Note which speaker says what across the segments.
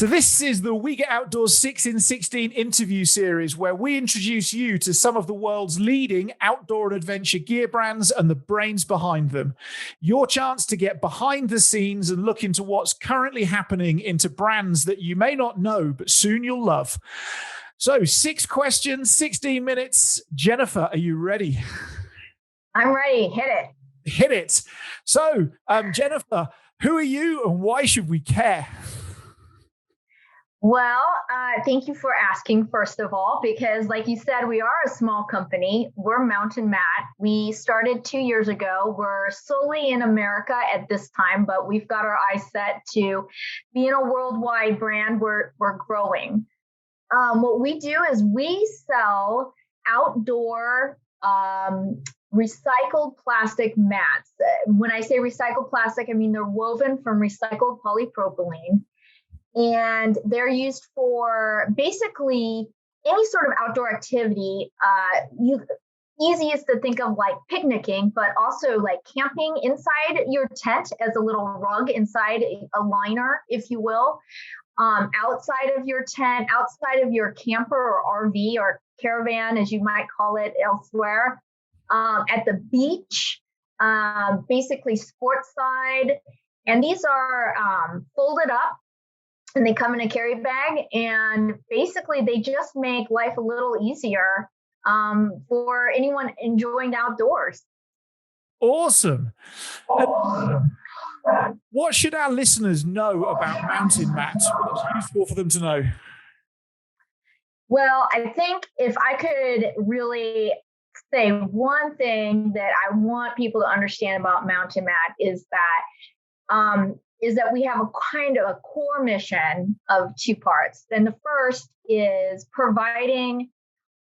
Speaker 1: So this is the We Get Outdoors 6 in 16 interview series where we introduce you to some of the world's leading outdoor and adventure gear brands and the brains behind them. Your chance to get behind the scenes and look into what's currently happening into brands that you may not know, but soon you'll love. So 6 questions, 16 minutes. Jennnifer, are you ready?
Speaker 2: I'm ready. Hit it.
Speaker 1: Hit it. So Jennnifer, who are you and why should we care?
Speaker 2: Well, thank you for asking, first of all, because like you said, we are a small company. We're Mountain Mat. We started 2 years ago. We're solely in America at this time, but we've got our eyes set to being a worldwide brand. We're growing. What we do is we sell outdoor recycled plastic mats. When I say recycled plastic, I mean they're woven from recycled polypropylene. And they're used for basically any sort of outdoor activity. Easiest to think of like picnicking, but also like camping inside your tent as a little rug inside a liner, if you will. Outside of your tent, outside of your camper or RV or caravan, as you might call it elsewhere. At the beach, basically sports side. And these are folded up. And they come in a carry bag, and basically they just make life a little easier for anyone enjoying the outdoors.
Speaker 1: Awesome. What should our listeners know about Mountain Mat? What's useful for them to know?
Speaker 2: Well, I think if I could really say one thing that I want people to understand about Mountain Mat is that we have a kind of a core mission of 2 parts. And the first is providing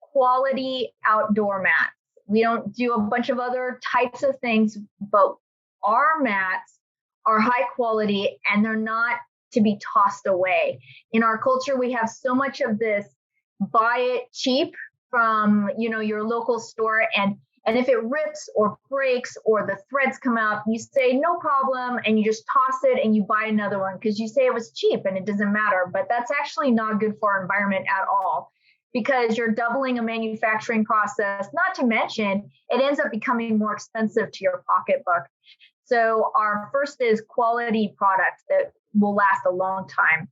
Speaker 2: quality outdoor mats. We don't do a bunch of other types of things, but our mats are high quality and they're not to be tossed away. In our culture, we have so much of this buy it cheap from, your local store, and if it rips or breaks or the threads come out, you say, no problem. And you just toss it and you buy another one because you say it was cheap and it doesn't matter. But that's actually not good for our environment at all because you're doubling a manufacturing process. Not to mention, it ends up becoming more expensive to your pocketbook. So our first is quality product that will last a long time.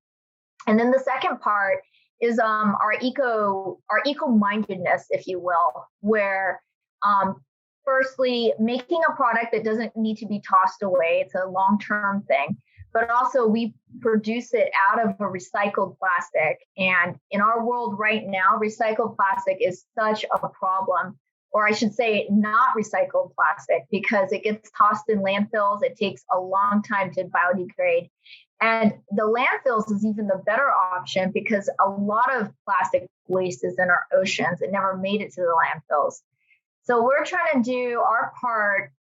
Speaker 2: And then the second part is our eco-mindedness, if you will, where firstly, making a product that doesn't need to be tossed away. It's a long-term thing, but also we produce it out of a recycled plastic. And in our world right now, recycled plastic is such a problem, or I should say not recycled plastic, because it gets tossed in landfills. It takes a long time to biodegrade. And the landfills is even the better option because a lot of plastic waste is in our oceans. It never made it to the landfills. So we're trying to do our part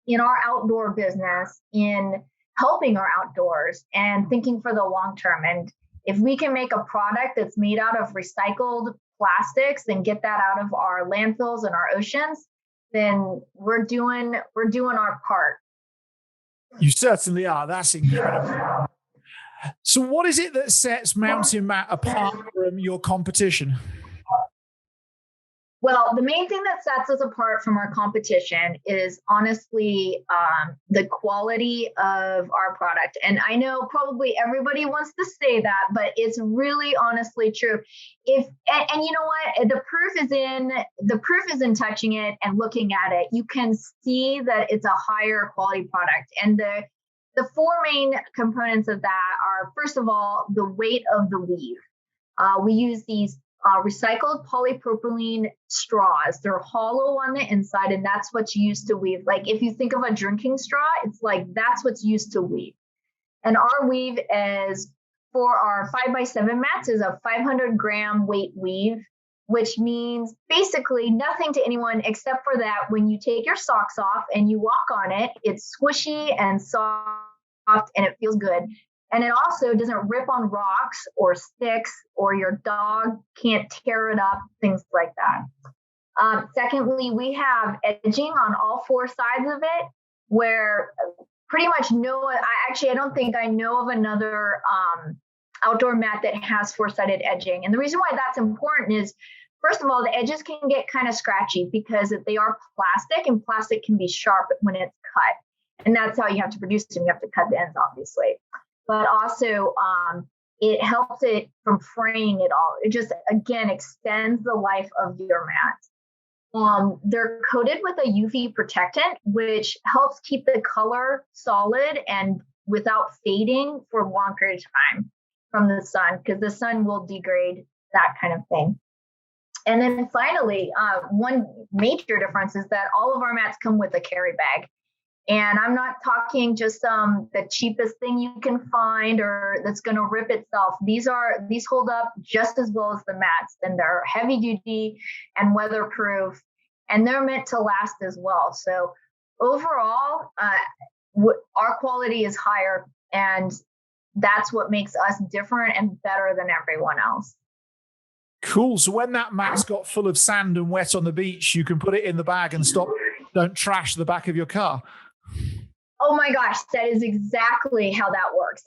Speaker 2: in our outdoor business in helping our outdoors and thinking for the long term. And if we can make a product that's made out of recycled plastics and get that out of our landfills and our oceans, then we're doing our part.
Speaker 1: You certainly are. That's incredible. So what is it that sets Mountain Mat apart from your competition?
Speaker 2: Well, the main thing that sets us apart from our competition is honestly the quality of our product. And I know probably everybody wants to say that, but it's really honestly true. And you know what? The proof is in touching it and looking at it. You can see that it's a higher quality product. And the 4 main components of that are, first of all, the weight of the weave. We use these recycled polypropylene straws. They're hollow on the inside, and that's what's used to weave. Like if you think of a drinking straw, it's like that's what's used to weave. And our weave is for our 5x7 mats is a 500-gram weight weave, which means basically nothing to anyone except for that when you take your socks off and you walk on it, it's squishy and soft and it feels good. And it also doesn't rip on rocks or sticks, or your dog can't tear it up, things like that. Secondly, we have edging on all 4 sides of it, where pretty much I don't think I know of another outdoor mat that has four-sided edging. And the reason why that's important is, first of all, the edges can get kind of scratchy because they are plastic, and plastic can be sharp when it's cut. And that's how you have to produce them. You have to cut the ends, obviously. But also, it helps it from fraying at all. It just, again, extends the life of your mat. They're coated with a UV protectant, which helps keep the color solid and without fading for a long period of time from the sun, because the sun will degrade that kind of thing. And then finally, one major difference is that all of our mats come with a carry bag. And I'm not talking just the cheapest thing you can find or that's going to rip itself. These hold up just as well as the mats, and they're heavy duty and weatherproof, and they're meant to last as well. So overall, our quality is higher, and that's what makes us different and better than everyone else.
Speaker 1: Cool. So when that mat's got full of sand and wet on the beach, you can put it in the bag and don't trash the back of your car.
Speaker 2: Oh my gosh, that is exactly how that works.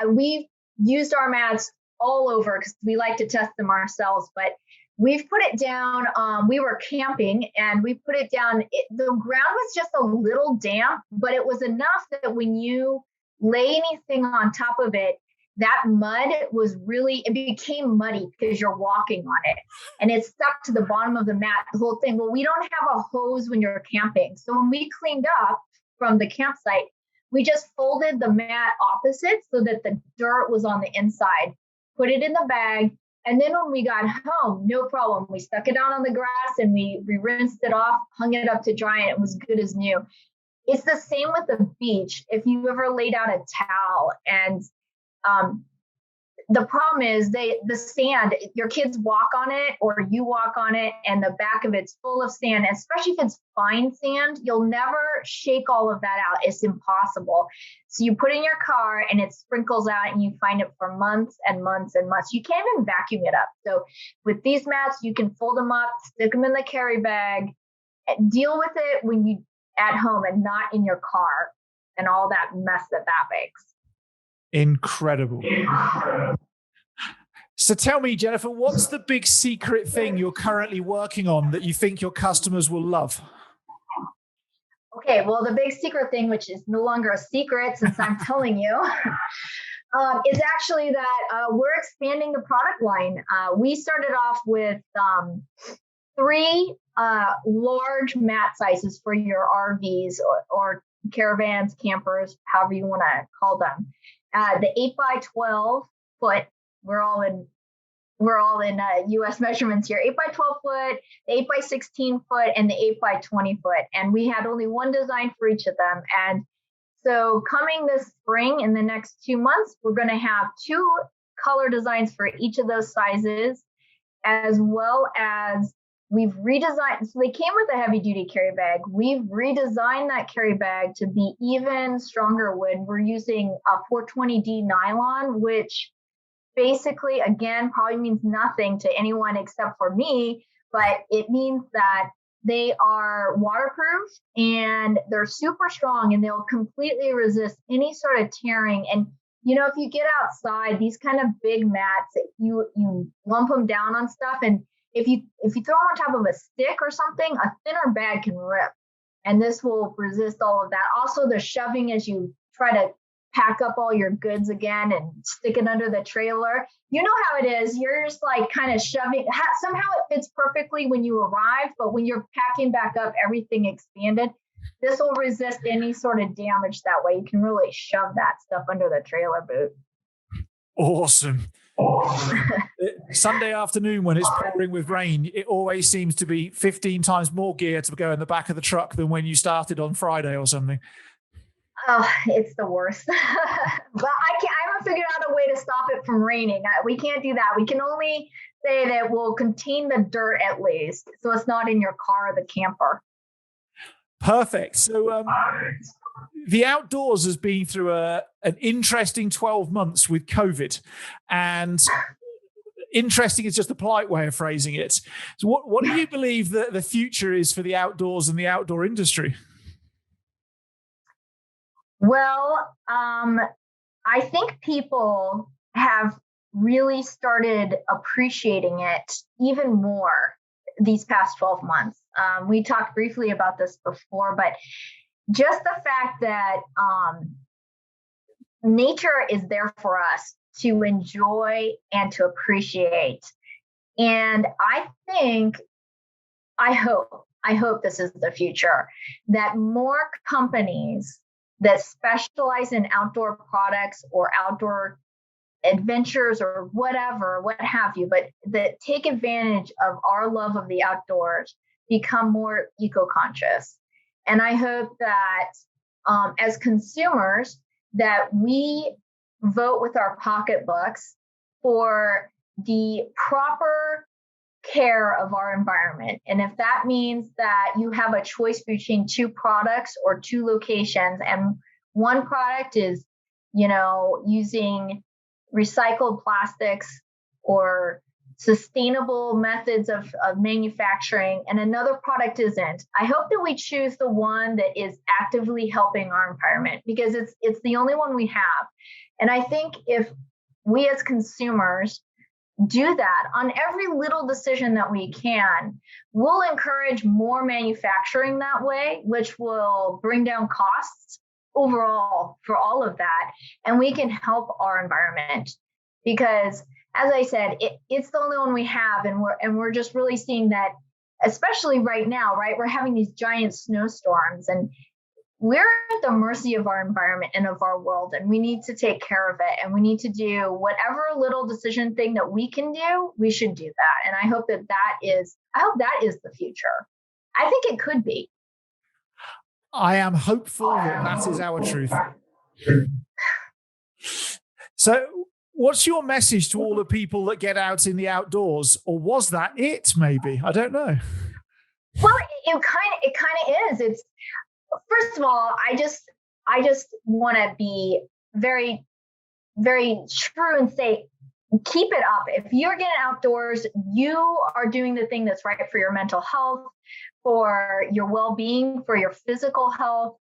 Speaker 2: We've used our mats all over because we like to test them ourselves, but we've put it down. We were camping and we put it down. The ground was just a little damp, but it was enough that when you lay anything on top of it, that mud it became muddy because you're walking on it, and it stuck to the bottom of the mat, the whole thing. Well, we don't have a hose when you're camping. So when we cleaned up from the campsite, we just folded the mat opposite so that the dirt was on the inside, put it in the bag. And then when we got home, no problem. We stuck it out on the grass and we rinsed it off, hung it up to dry, and it was good as new. It's the same with the beach. If you ever laid out a towel and the problem is the sand, your kids walk on it or you walk on it and the back of it's full of sand, especially if it's fine sand, you'll never shake all of that out. It's impossible. So you put it in your car and it sprinkles out and you find it for months and months and months. You can't even vacuum it up. So with these mats, you can fold them up, stick them in the carry bag, deal with it when you at home and not in your car and all that mess that makes.
Speaker 1: Incredible. So tell me, Jennnifer, what's the big secret thing you're currently working on that you think your customers will love?
Speaker 2: Okay, well, the big secret thing, which is no longer a secret since I'm telling you, is actually that we're expanding the product line. We started off with 3 large mat sizes for your RVs or caravans, campers, however you want to call them. The 8 by 12 foot, we're all in US measurements here, 8 by 12 foot, the 8 by 16 foot, and the 8 by 20 foot. And we had only one design for each of them. And so coming this spring, in the next 2 months, we're going to have 2 color designs for each of those sizes, as well as we've redesigned. So they came with a heavy duty carry bag. We've redesigned that carry bag to be even stronger wood. We're using a 420D nylon, which basically, again, probably means nothing to anyone except for me, but it means that they are waterproof and they're super strong and they'll completely resist any sort of tearing. And if you get outside, these kind of big mats, you lump them down on stuff, and if you throw them on top of a stick or something, a thinner bag can rip, and this will resist all of that. Also, the shoving as you try to pack up all your goods again and stick it under the trailer. You know how it is. You're just like kind of shoving. Somehow it fits perfectly when you arrive, but when you're packing back up, everything expanded. This will resist any sort of damage that way. You can really shove that stuff under the trailer boot.
Speaker 1: Awesome. Sunday afternoon when it's pouring with rain, it always seems to be 15 times more gear to go in the back of the truck than when you started on Friday or something.
Speaker 2: Oh, it's the worst. But I haven't figured out a way to stop it from raining. We can't do that. We can only say that we'll contain the dirt at least, so it's not in your car or the camper.
Speaker 1: Perfect. So the outdoors has been through an interesting 12 months with COVID, and interesting is just a polite way of phrasing it. So what do you believe that the future is for the outdoors and the outdoor industry?
Speaker 2: Well, I think people have really started appreciating it even more these past 12 months. We talked briefly about this before, but just the fact that nature is there for us to enjoy and to appreciate. And I hope this is the future, that more companies that specialize in outdoor products or outdoor adventures or whatever, what have you, but that take advantage of our love of the outdoors become more eco-conscious. And I hope that as consumers, that we vote with our pocketbooks for the proper care of our environment. And if that means that you have a choice between two products or two locations, and one product is, using recycled plastics or sustainable methods of manufacturing, and another product isn't, I hope that we choose the one that is actively helping our environment, because it's the only one we have. And I think if we as consumers do that on every little decision that we can, we'll encourage more manufacturing that way, which will bring down costs overall for all of that. And we can help our environment, because as I said, it's the only one we have. And we're just really seeing that, especially right now, right? We're having these giant snowstorms, and we're at the mercy of our environment and of our world, and we need to take care of it. And we need to do whatever little decision thing that we can do, we should do that. And I hope that is the future. I think it could be.
Speaker 1: I am hopeful that is our truth. So what's your message to all the people that get out in the outdoors? Or was that it, maybe? I don't know.
Speaker 2: Well, it kind of is. It's, first of all, I just want to be very, very true and say, keep it up. If you're getting outdoors, you are doing the thing that's right for your mental health, for your well-being, for your physical health.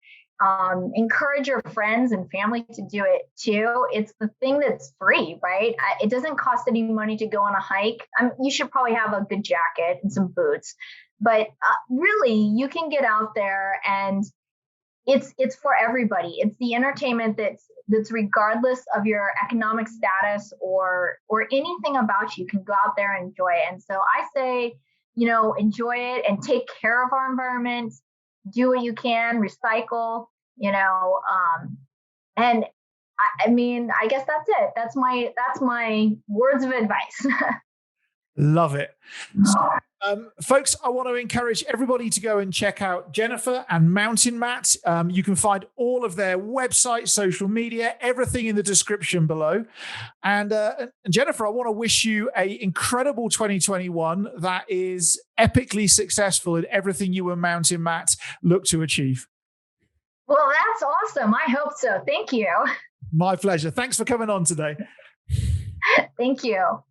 Speaker 2: Encourage your friends and family to do it too. It's the thing that's free, right? It doesn't cost any money to go on a hike. You should probably have a good jacket and some boots, but really you can get out there, and it's for everybody. It's the entertainment that's regardless of your economic status or anything about you. You can go out there and enjoy it. And so I say, enjoy it and take care of our environment. Do what you can, recycle, and I guess that's it. That's my words of advice.
Speaker 1: Love it. Folks, I want to encourage everybody to go and check out Jennnifer and Mountain Mat. You can find all of their website, social media, everything in the description below. And Jennnifer, I want to wish you an incredible 2021 that is epically successful in everything you and Mountain Mat look to achieve.
Speaker 2: Well, that's awesome. I hope so. Thank you.
Speaker 1: My pleasure. Thanks for coming on today.
Speaker 2: Thank you.